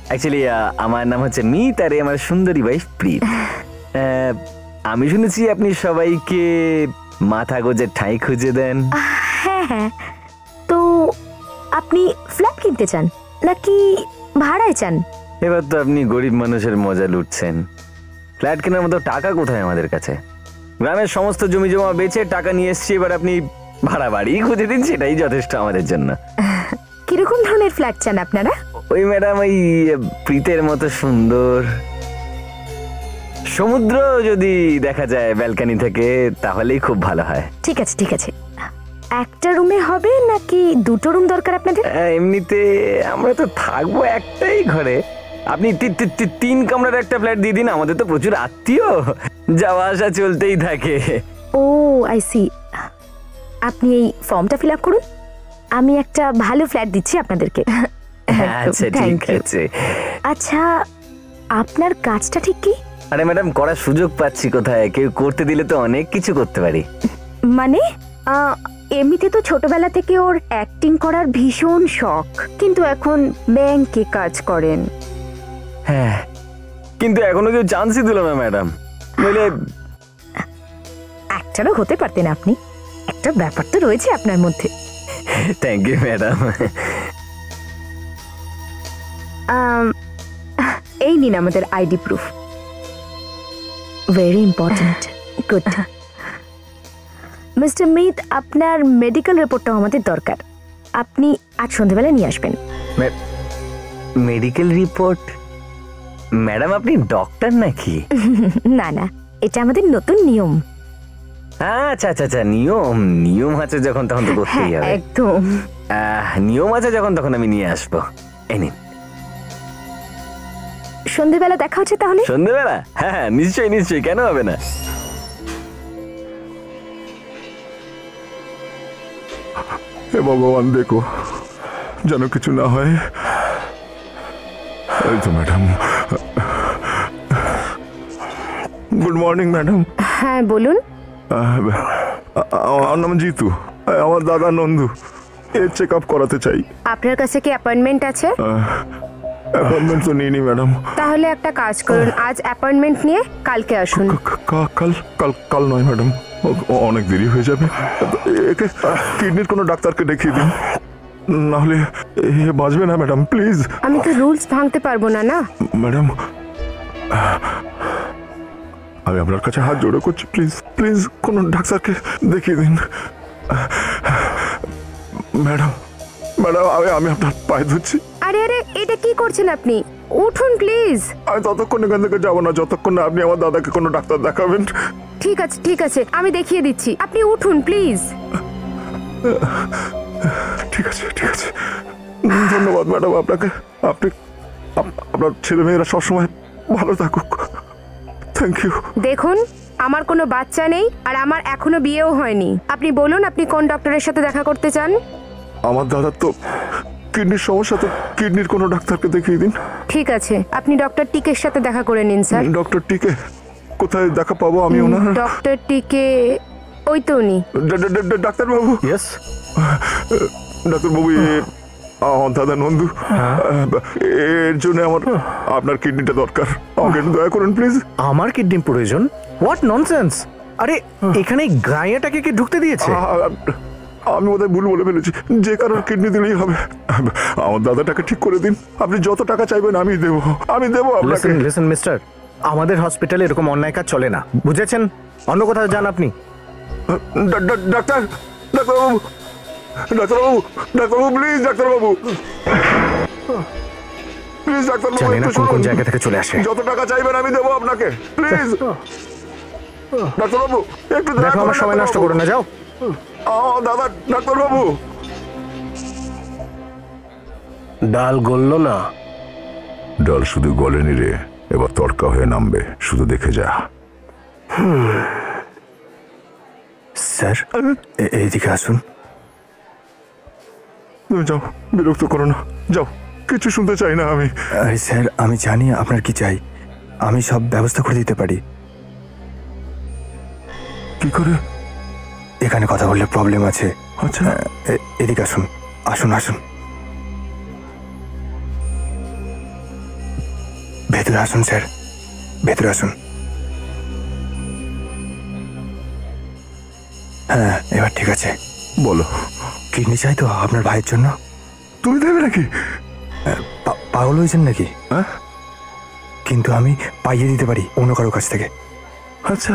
অ্যাকচুয়ালি আমার নাম হচ্ছে মিত, আর আমার সুন্দরী ওয়াইফ প্রীত। আমি শুনেছি আপনি সবাইকে মাথা গোজের ঠাঁই খুঁজে দেন। হ্যাঁ হ্যাঁ, তো আপনি ফ্ল্যাট কিনতে চান নাকি ভাড়ায় চান? এবার তো আপনি গরিব মানুষের মজা লুটছেন। ফ্ল্যাট কেনার মতো টাকা কোথায় আমাদের কাছে? গ্রামের সমস্ত জমি জমা বেচে টাকা নিয়ে এসছি, এবার আপনি ভাড়া বাড়ি খুঁজে দিন, সেটাই যথেষ্ট আমাদের জন্য। কিরকম ধরনের ফ্ল্যাট চান আপনারা? ওই ম্যাডাম, ওই প্রীতের মতো সুন্দর, সমুদ্র যদি দেখা যায় ব্যালকনি থেকে তাহলেই খুব ভালো হয়। ঠিক আছে ঠিক আছে, একটা রুমে হবে নাকি দুটো রুম দরকার আপনাদের? এমনিতে আমরা তো থাকবো একটাই ঘরে, আপনি 3 কামরার একটা ফ্ল্যাট দিয়ে দিন। আমাদের তো প্রচুর আত্মীয়, যাওয়া আসা চলতেই থাকে। ও আই সি। আপনি এই ফর্মটা ফিল আপ করুন, আমি একটা ভালো ফ্ল্যাট দিচ্ছি আপনাদেরকে। আচ্ছা ঠিক আছে। আচ্ছা, আপনার কাজটা ঠিক কি? আরে ম্যাডাম, করার সুযোগ পাচ্ছি কোথায়? কেউ করতে দিলে তো অনেক কিছু করতে পারি। মানে? এমনিতে তো ছোটবেলা থেকে ওর অ্যাক্টিং করার ভীষণ শখ, কিন্তু এখন ব্যাংকে কাজ করেন। হ্যাঁ, কিন্তু এখনো কেউ চান্সই দিল না ম্যাডাম। নইলে অ্যাক্টরও হতে পারতেন আপনি, একটা ব্যাপার তো রয়েছে আপনার মধ্যে। Thank you madam. এই নিন আমাদের ID proof. Very important. Good. Mister Mit, আপনার মেডিকেল রিপোর্টটাও আমাদের দরকার। আপনি আজ সন্ধ্যাবেলা নিয়ে আসবেন। Medical report? ম্যাডাম আপনি ডক্টর নাকি? না না, এটা আমাদের নতুন নিয়ম। আচ্ছা আচ্ছা আচ্ছা, নিয়ম নিয়ম আছে যখন তখন তো করতেই হবে। একদম নিয়ম আছে যখন তখন আমি নিয়ে আসবো। এই নিন। সন্ধ্যাবেলা দেখা হচ্ছে তাহলে? সন্ধ্যাবেলা? হ্যাঁ নিশ্চয়ই নিশ্চয়ই, কেন হবে না। হে ভগবান, দেখো যেন কিছু না হয়। এই তো ম্যাডাম। Good morning madam. হ্যাঁ বলুন। আমার নাম জিতু, আমার দাদা নন্দু এর চেক আপ করাতে চাই। আপনার কাছে কি অ্যাপয়েন্টমেন্ট আছে? অ্যাপয়েন্টমেন্ট তো নিইনি ম্যাডাম। তাহলে একটা কাজ করুন, আজ অ্যাপয়েন্টমেন্ট নিয়ে কালকে আসুন। কাল কাল কাল নয় ম্যাডাম, অনেক দেরি হয়ে যাবে। একে কিডনির কোনো ডাক্তারকে দেখিয়ে দিন, নাহলে এ বাঁচবে না ম্যাডাম, প্লিজ। আমি তো রুলস ভাঙতে পারবো না। না ম্যাডাম, আমি আপনার কাছে হাত জোড়ে করছি, প্লিজ প্লিজ কোনো ডাক্তারকে দেখিয়ে দিন। ম্যাডাম ম্যাডাম, আমি আপনার পায়ে ধরছি। আরে আরে, এটা কি করছেন আপনি? উঠুন প্লিজ। আমি ততক্ষণ এখান থেকে যাবো না যতক্ষণ না আপনি আমার দাদাকে কোনো ডাক্তার দেখাবেন। ঠিক আছে ঠিক আছে, আমি দেখিয়ে দিচ্ছি, আপনি উঠুন প্লিজ। ঠিক আছে ঠিক আছে, ধন্যবাদ ম্যাডাম আপনাকে। আপনি আপনার ছেলে মেয়েরা সবসময় ভালো থাকুক। Thank you. দেখুন, আমার কোনো বাচ্চা নেই আর আমার এখনো বিয়েও হয়নি। আপনি বলুন আপনি কোন ডক্টরের সাথে দেখা করতে চান? আমার দাদার তো কিডনির সমস্যা, তো কিডনির কোনো ডাক্তারকে দেখিয়ে দিন। ঠিক আছে, আপনি ডক্টর টিকের সাথে দেখা করে নিন স্যার। ডক্টর টিকে? কোথায় দেখা পাবো আমি ওনার? ডক্টর টিকে ওই তো উনি। ডাক্তারবাবু? ইয়েস ডাক্তারবাবু, আমার দাদা নন্দু, এর জন্য আমার আপনার কিডনিটা দরকার, আমাকে একটু দয়া করুন প্লিজ। আমার কিডনি প্রয়োজন? What nonsense! আরে এখানে গায়াটাকে কি ঢুকতে দিয়েছে? আমি বোধহয় ভুল বলে ফেলেছি, যে কারোর কিডনি দিলেই হবে। আমার দাদাটাকে ঠিক করে দিন, আপনি যত টাকা চাইবেন আমি দেবো আপনাকে। লিসেন মিস্টার, আমাদের হসপিটালে এরকম অন্যায় কাজ চলে না, বুঝেছেন? অন্য কোথাও যান আপনি। ডাক্তারবাবু ডাক্তারবাবু ডাক্তারবাবু প্লিজ, ডাক্তারবাবু প্লিজ, ডাক্তারবাবু জানি না কোন কোন জায়গা থেকে চলে আসে। যত টাকা চাইবেন আমি দেবো আপনাকে, প্লিজ। ডাক্তারবাবু একটু দেখো, আমার সময় নষ্ট করো না, যাও। দাদা, ডাক্তারবাবু। ডাল গললো না? ডাল শুধু গলেনি রে, এবার তড়কা হয়ে নামবে, শুধু দেখে যা। স্যার এইদিকে আসুন। তুমি যাও, বিরক্ত করো না, যাও, কিছু শুনতে চাই না আমি। আরে স্যার, আমি জানি আপনার কি চাই, আমি সব ব্যবস্থা করে দিতে পারি। কি করে? এখানে কথা বললে প্রবলেম আছে। আচ্ছা, এদিকে আসুন, আসুন আসুন, ভেতরে আসুন স্যার, ভেতরে আসুন। হ্যাঁ, এবার ঠিক আছে। বলো। কিডনি চাই তো আপনার ভাইয়ের জন্য? তুমি দেবে নাকি? পাগল হয়েছেন নাকি? কিন্তু আমি পাইয়ে দিতে পারি অন্য কারো কাছ থেকে। আচ্ছা,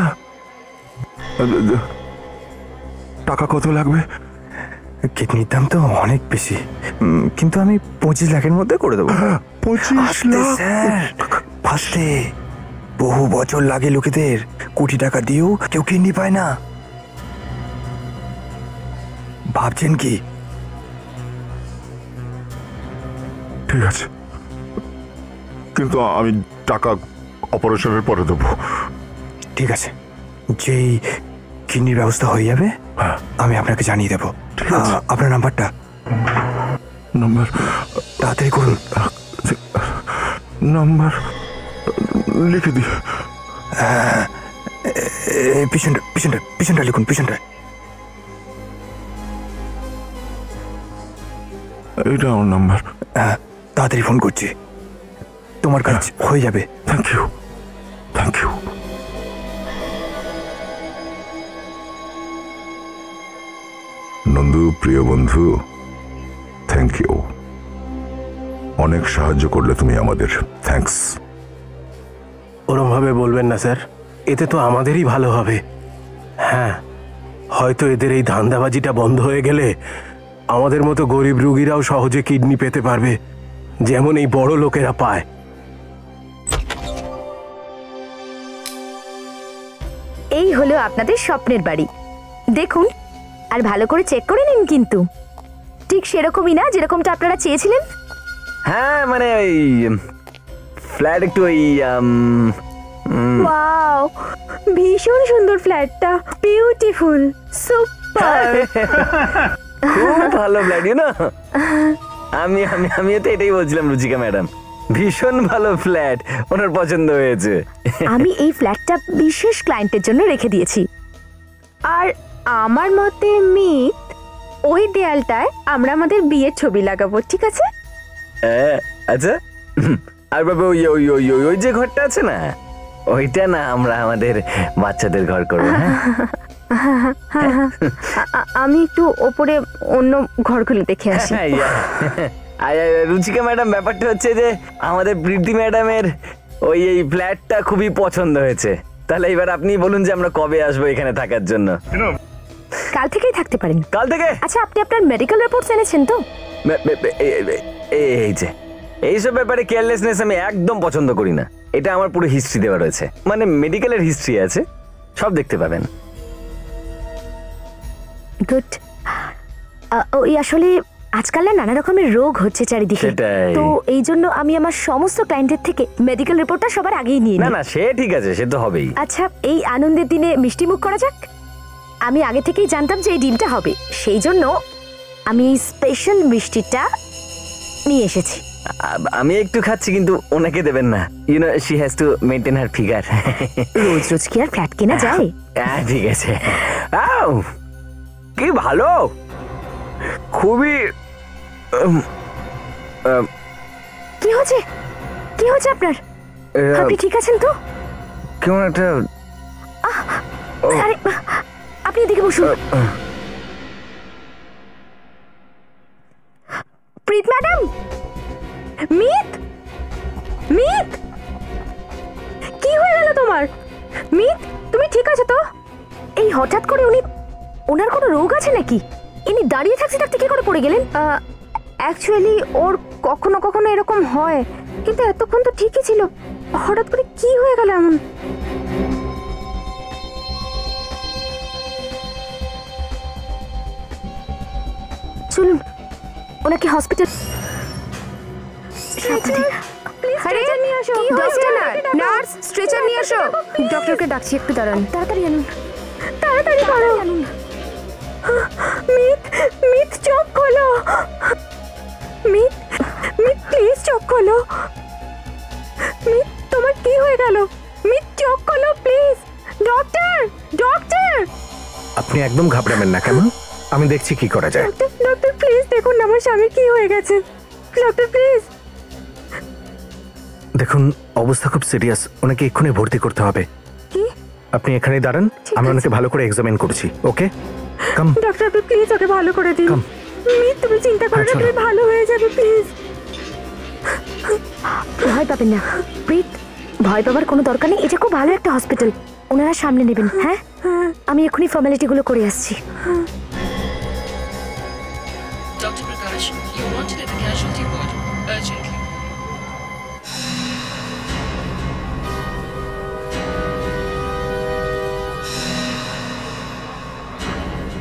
টাকা কত লাগবে? কিডনির দাম তো অনেক বেশি, কিন্তু আমি 25 লাখের মধ্যে করে দেবো। 25 লাখ? আস্তে, বহু বছর লাগে লোকেদের, কোটি টাকা দিয়েও কেউ কিডনি পায় না। ভাবছেন কি? ঠিক আছে, কিন্তু আমি টাকা অপারেশনের পরে দেবো। ঠিক আছে, যেই কিডনির ব্যবস্থা হয়ে যাবে আমি আপনাকে জানিয়ে দেবো। আপনার নাম্বারটা? নাম্বার? তাড়াতাড়ি করুন। নাম্বার লিখে দিই। পিছনটা লিখুন, পিছনটা। এটা আমার নাম্বার। হ্যাঁ, তাড়াতাড়ি ফোন করছি, তোমার কাজ হয়ে যাবে। Thank you, thank you. Nandu প্রিয় বন্ধু, থ্যাংক ইউ। অনেক সাহায্য করলে তুমি আমাদের। থ্যাঙ্কস। ওরম ভাবে বলবেন না স্যার, এতে তো আমাদেরই ভালো হবে। হ্যাঁ, হয়তো এদের এই ধান্দাবাজিটা বন্ধ হয়ে গেলে আমাদের মতো গরিব রুগীরাও সহজে কিডনি পেতে পারবে, যেমন এই বড় লোকেরা পায়। এই হলো আপনাদের স্বপ্নের বাড়ি, দেখুন আর ভালো করে চেক করে নিন, কিন্তু ঠিক সেরকমই না যেরকমটা আপনারা চেয়েছিলেন। হ্যাঁ মানে ওই ফ্ল্যাট একটু ওই ওয়াও, ভীষণ সুন্দর ফ্ল্যাটটা, বিউটিফুল, সুপার। খুব ভালো ফ্ল্যাট, ইউ নো। আমিও তো এটাই বলছিলাম রুচিকা ম্যাডাম, ভীষণ ভালো ফ্ল্যাট, ওনার পছন্দ হয়েছে। আমি এই ফ্ল্যাটটা বিশেষ ক্লায়েন্টের জন্য রেখে দিয়েছি। আর আমার মতে মিত, ওই দেয়ালটায় আমরা আমাদের বিয়ের ছবি লাগাবো, ঠিক আছে? আচ্ছা, আর বাবা ওই ওই ওই ওই ওই যে ঘরটা আছে না, ওইটা না আমরা আমাদের বাচ্চাদের ঘর করবো। আমি একটু ওপরে অন্য ঘরগুলো দেখে আসি। রুচিকা ম্যাডাম, ব্যাপারটা হচ্ছে যে আমাদের প্রীতি ম্যাডামের ওই এই ফ্ল্যাটটা খুবই পছন্দ হয়েছে। তাহলে এবার আপনি বলুন যে আমরা কবে আসবো এখানে থাকার জন্য? কাল থেকেই থাকতে পারেন। কাল থেকে? আচ্ছা, আপনি আপনার মেডিকেল রিপোর্টস এনেছেন তো? এই যে এইসব ব্যাপারে কেয়ারলেসনেস আমি একদম পছন্দ করি না। এটা আমার পুরো হিস্ট্রি দেওয়া রয়েছে, মানে মেডিকেলের হিস্ট্রি আছে, সব দেখতে পাবেন। গুড। ওই আসলে আজকাল না নানা রকমের রোগ হচ্ছে চারিদিকে, তো এই জন্য আমি আমার সমস্ত ক্লায়েন্টের থেকে মেডিকেল রিপোর্টটা সবার আগেই নিয়ে নিই। না সে ঠিক আছে, সে তো হবেই। আচ্ছা, এই আনন্দের দিনে মিষ্টি মুখ করা যাক। আমি আগে থেকেই জানতাম যে এই ডিলটা হবে, সেই জন্য আমি এই স্পেশাল মিষ্টিটা নিয়ে এসেছি। আমি একটু খাচ্ছি, কিন্তু ওনাকে দেবেন না, you know she has to maintain her figure. রোজ রোজ কি আর ফ্ল্যাট কেনা যায়? ঠিক আছে। কি ভালো, খুবই। কি হচ্ছে, কি হচ্ছে আপনার? আপনি ঠিক আছেন তো? কেমন একটা। আরে আপনি এদিকে বসুন। প্রীত ম্যাডাম, মিত, মিত, কি হয়ে গেল তোমার? মিত, তুমি ঠিক আছো তো? এই হঠাৎ করে ওনার কোনো রোগ আছে নাকি? ইনি দাঁড়িয়ে থাকতে থাকতে কি করে পড়ে গেলেন? অ্যাকচুয়ালি ওর কখনো কখনো এরকম হয়, কিন্তু এতক্ষণ তো ঠিকই ছিল, হঠাৎ করে কি হয়ে গেল এমন? চলুন ওনাকে হসপিটাল। স্ট্রেচার নিয়ে আসো। নার্স, স্ট্রেচার নিয়ে আসো। ডক্টরকে ডাকছি, একটু দাঁড়ান। তাড়াতাড়ি আনুন, তাড়াতাড়ি করো। মিত, মিত চোখ খোলো। মিত, মিত প্লিজ চোখ খোলো। মিত, তোমার কি হয়ে গেল? মিত চোখ খোলো প্লিজ। Doctor, doctor. আপনি একদম ঘাবড়াবেন না, কেমন? আমি দেখছি কি করা যায়। ডক্টর প্লিজ দেখুন আমার স্বামীর কি হয়ে গেছে। Doctor please. দেখুন, অবস্থা খুব সিরিয়াস, ওনাকে এক্ষুনি ভর্তি করতে হবে। কি? আপনি এখানেই দাঁড়ান, আমি ওনাকে ভালো করে এক্সামিন করছি। ওকে, কাম। ডক্টর আপনি প্লিজ ওকে ভালো করে দিন। মিত, তুমি চিন্তা করো না, তুমি ভালো হয়ে যাবে প্লিজ। ভয় পাবেন না প্রীত, ভয় পাবার কোনো দরকার নেই। এটা খুব ভালো একটা হসপিটাল, ওনারা সামলে নেবেন। হ্যাঁ, আমি এক্ষুনি ফর্মালিটিগুলো করে আসছি। Dr. Prakash, you wanted at the casualty ward urgently.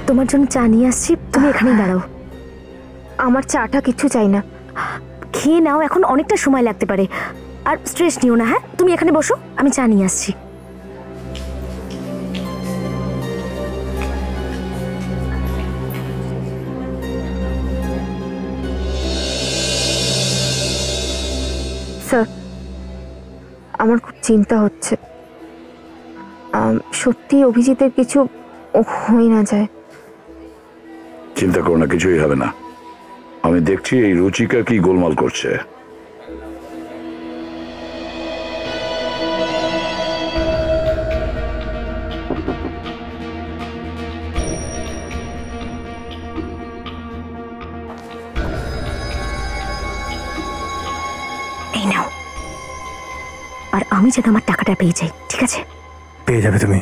তোমার জন্য চা নিয়ে আসছি, তুমি এখানেই দাঁড়াও। আমার চাটা কিছু চাই না। খেয়ে নাও, এখন অনেকটা সময় লাগতে পারে। আর স্ট্রেস নিও না। হ্যাঁ, তুমি এখানে বসো, আমি চা নিয়ে আসছি। স্যার, আমার খুব চিন্তা হচ্ছে। সত্যি অভিজিতের কিছু হয়ে না যায়। চিন্তা করো না, কিছুই হবে না। আমি দেখছি এই রুচিকা কি গোলমাল করছে। এই নাও, আর আমি যেন আমার টাকাটা পেয়ে যাই, ঠিক আছে? পেয়ে যাবে তুমি।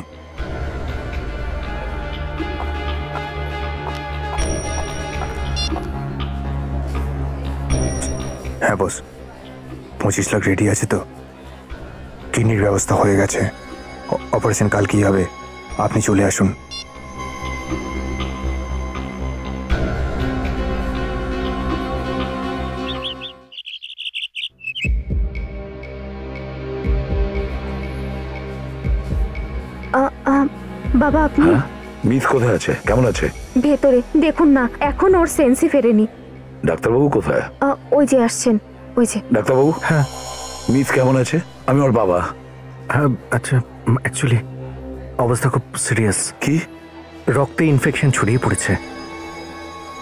হ্যাঁ বস, 25 লাখ রেডি আছে তো? কিডনির ব্যবস্থা হয়ে গেছে, অপারেশন কাল কি হবে, আপনি চলে আসুন। বাবা আপনি? মিস কোথায় আছে, কেমন আছে? ভেতরে দেখুন না, এখন ওর সেন্সই ফেরেনি। ডাক্তারবাবু কোথায়? ওই যে আসছেন, ওই যে। ডাক্তারবাবু, হ্যাঁ মিস কেমন আছে? আমি ওর বাবা। হ্যাঁ আচ্ছা, অ্যাকচুয়ালি অবস্থা খুব সিরিয়াস। কি? রক্তে ইনফেকশন ছড়িয়ে পড়েছে।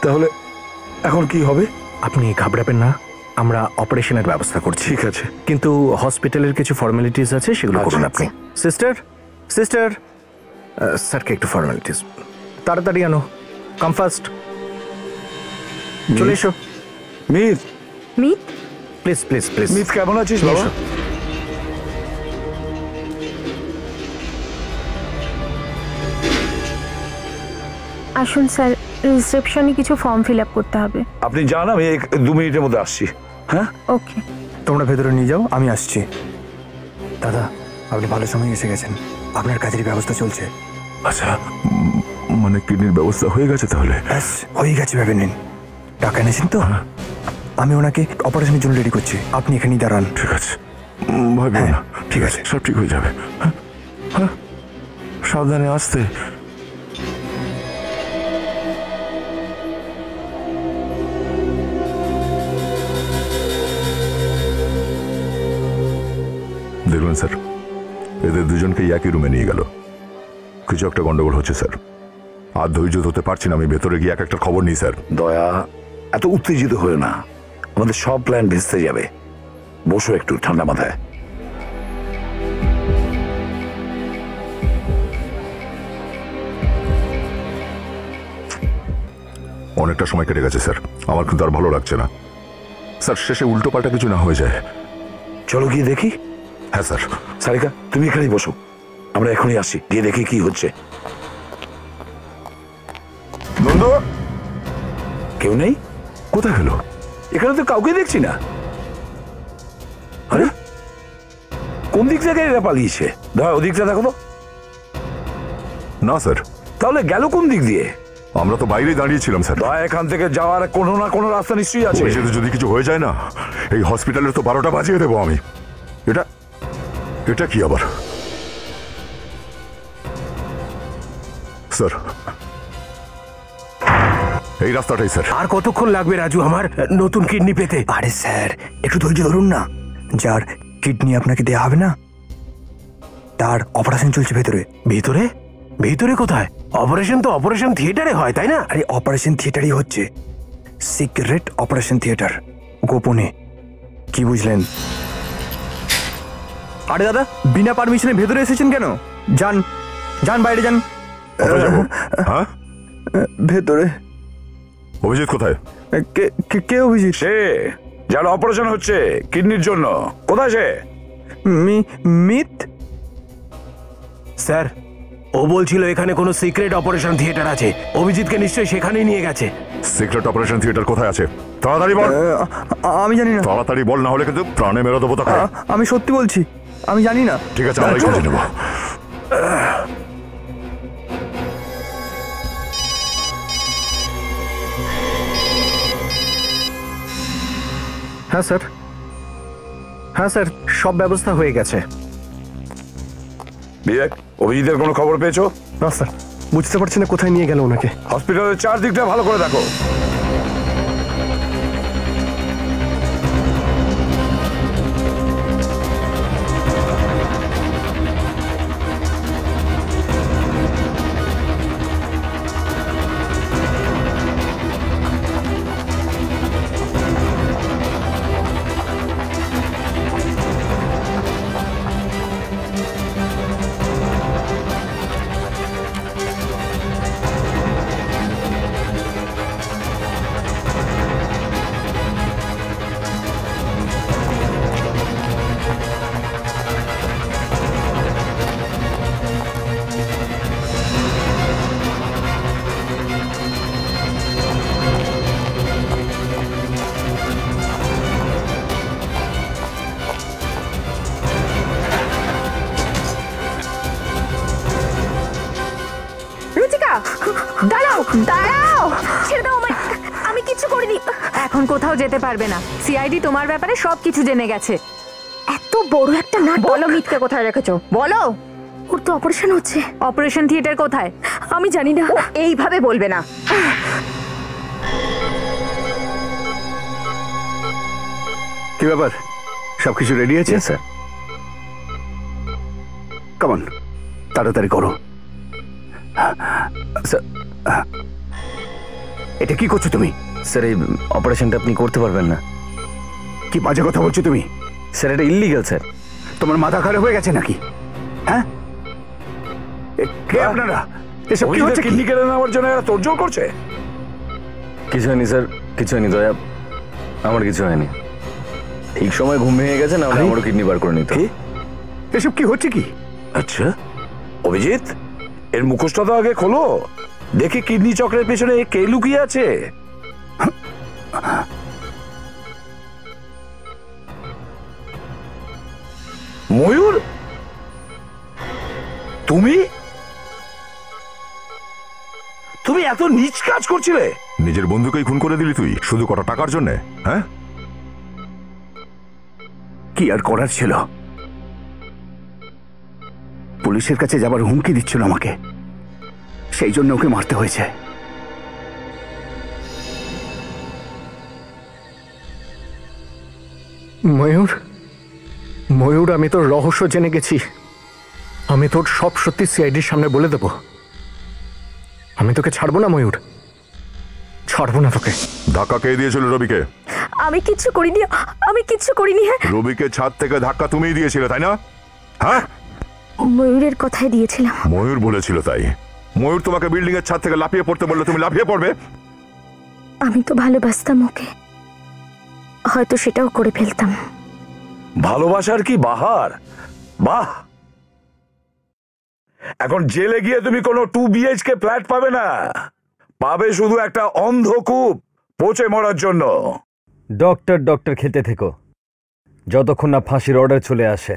তাহলে এখন কি হবে? আপনি ঘাবড়াবেন না, আমরা অপারেশনের ব্যবস্থা করছি। ঠিক আছে, কিন্তু হসপিটালের কিছু ফর্মালিটিস আছে, সেগুলো করুন আপনি। সিস্টার, সিস্টার, স্যারকে একটু ফর্মালিটিস তাড়াতাড়ি আনো। কাম ফাস্ট, চলে এসো। Miss, Mit, please please please. Miss কেমন আছিস বাবা? আসুন স্যার, রিসেপশনে কিছু ফর্ম ফিল আপ করতে হবে। আপনি যান, আমি 2 মিনিটের মধ্যে আসছি। হ্যাঁ ওকে। তোমরা ভেতরে নিয়ে যাও, আমি আসছি। দাদা, আপনি ভালো সময় এসে গেছেন, আপনার কাজের ব্যবস্থা চলছে। আচ্ছা, মানে কিডনির ব্যবস্থা হয়ে গেছে তাহলে? ব্যাস হয়ে গেছে, ভেবে নিন। টাকা এনেছেন তো? আমি ওনাকে অপারেশনের জন্য রেডি করছি, আপনি এখানেই দাঁড়ান। ঠিক আছে, ভাবিও না, ঠিক আছে, সব ঠিক হয়ে যাবে। হ্যাঁ, সাবধানে আসতে। দেখলেন স্যার, এদের দুজনকে একই রুমে নিয়ে গেল। কিছু একটা গন্ডগোল হচ্ছে স্যার, আর ধৈর্য ধরতে পারছি না। আমি ভেতরে গিয়ে একটা খবর নিই স্যার। দয়া, এত উত্তেজিত হয়ে না, আমাদের সব প্ল্যান ভেস্তে যাবে। বসো একটু ঠান্ডা মাথায়। অনেকটা সময় কেটে গেছে স্যার, আমার কিন্তু আর ভালো লাগছে না স্যার। শেষে উল্টো পাল্টা কিছু না হয়ে যায়। চলো গিয়ে দেখি। হ্যাঁ স্যার। সারিকা, তুমি এখানেই বসো, আমরা এখনই আসি, গিয়ে দেখি কি হচ্ছে। নন্দ, কেউ নেই? কোথায় গেল? এখানে তো কাউকে দেখছি না। আরে কোন দিক থেকে এরা পালিয়েছে? দয়া, ওদিকটা দেখো তো। না স্যার। তাহলে গেল কোন দিক দিয়ে? আমরা তো বাইরে দাঁড়িয়েছিলাম স্যার। দয়া, এখান থেকে যাওয়ার কোনো না কোনো রাস্তা নিশ্চয়ই আছে। যদি কিছু হয়ে যায় না, এই হসপিটালের তো 12টা বাজিয়ে দেবো আমি। এটা এটা কি আবার? স্যার, এই রাস্তাটাই স্যার। আর কতক্ষণ লাগবে রাজু আমার নতুন কিডনি পেতে? আরে স্যার, একটু ধৈর্য ধরুন না। যার কিডনি আপনাকে দেয়া হবে না, তার অপারেশন চলছে ভেতরে। ভেতরে? ভেতরে কোথায়? অপারেশন তো অপারেশন থিয়েটারে হয়, তাই না? আরে অপারেশন থিয়েটারই হচ্ছে, সিক্রেট অপারেশন থিয়েটার, গোপনে। কি বুঝলেন? আরে দাদা, বিনা পারমিশনে ভেতরে এসেছেন কেন? যান যান, বাইরে যান। হ্যাঁ, ভেতরে। অভিজিৎ কোথায়? কে অভিজিৎ? সে যার অপারেশন হচ্ছে কিডনির জন্য। কোথায় সে? মিত স্যার, ও বলছিল এখানে কোনো সিক্রেট অপারেশন থিয়েটার আছে। অভিজিৎকে নিশ্চয়ই সেখানেই নিয়ে গেছে। সিক্রেট অপারেশন থিয়েটার কোথায় আছে? তাড়াতাড়ি বল। আমি জানি না। তাড়াতাড়ি বল, না হলে কিন্তু প্রাণে মেরে দেবো তোকে। আমি সত্যি বলছি, আমি জানি না। ঠিক আছে, আমরা খুঁজে নেব। হ্যাঁ স্যার, হ্যাঁ স্যার, সব ব্যবস্থা হয়ে গেছে। বিবেক, অভিজিতের কোনো খবর পেয়েছো? না স্যার, বুঝতে পারছি না কোথায় নিয়ে গেল ওনাকে। হসপিটালের চারদিকটা ভালো করে দেখো। দাঁড়াও দাঁড়াও, ছেড়ে দাও আমায়, আমি কিছু করিনি। এখন কোথাও যেতে পারবে না, সিআইডি তোমার ব্যাপারে সবকিছু জেনে গেছে। এত বড় একটা নাটক। বলো মিথ্যে কোথায় রেখেছো, বলো। ওর তো অপারেশন হচ্ছে। অপারেশন থিয়েটার কোথায়? আমি জানি না। এইভাবে বলবে না। কি ব্যাপার, সবকিছু রেডি আছে? স্যার। কামন, তাড়াতাড়ি করো। এটা কি করছো তুমি? স্যার এই অপারেশনটা আপনি করতে পারবেন না। কি বাজে কথা বলছো তুমি? স্যার এটা ইল্লিগাল স্যার। তোমার মাথা খারাপ হয়ে গেছে নাকি? হ্যাঁ, কে আপনারা? এসব কি হচ্ছে? কিডনি কেড়ে নেওয়ার জন্য এরা তোড়জোড় করছে। কিছু হয়নি স্যার, কিছু হয়নি দয়া, আমার কিছু হয়নি। ঠিক সময় ঘুম ভেঙে গেছে, না হলে আমারও কিডনি বার করে নিত। এসব কি হচ্ছে কি? আচ্ছা অভিজিৎ, এর মুখোশটা তো আগে খোলো, দেখি কিডনি চক্রের পেছনে কে লুকিয়ে আছে। ময়ূর, তুমি তুমি এত নীচ কাজ করছিলে? নিজের বন্ধুকেই খুন করে দিলি তুই শুধু কটা টাকার জন্য? হ্যাঁ, কি আর করার ছিল? পুলিশের কাছে যাবার হুমকি দিচ্ছিল আমাকে, সেই জন্য ওকে মারতে হয়েছে। ময়ূর, ময়ূর, আমি তোর রহস্য জেনে গেছি। আমি তোর সব সত্যি সিআইডির সামনে বলে দেব। আমি তোকে ছাড়বো না ময়ূর, ছাড়বো না তোকে। ধাক্কা কে দিয়েছিল রবিকে? আমি কিচ্ছু করিনি, আমি কিচ্ছু করিনি। হ্যাঁ, রবিকে ছাদ থেকে ধাক্কা তুমিই দিয়েছিলে তাই না? হ্যাঁ, ময়ূরের কথাই দিয়েছিলাম। ময়ূর বলেছিল তাই? ময়ূর তোমাকে বিল্ডিং এর ছাদ থেকে লাফিয়ে পড়তে বললে তুমি লাফিয়ে পড়বে? আমি তো ভালোবাসতাম ওকে, হয়তো সেটাও করে ফেলতাম। ভালোবাসার কি বাহার! বাহ, এখন জেলে গিয়ে তুমি কোনো 2 BHK ফ্ল্যাট পাবে না, পাবে শুধু একটা অন্ধকূপ পচে মরার জন্য। ডক্টর ডক্টর খেতে থেকো যতক্ষণ না ফাঁসির অর্ডার চলে আসে।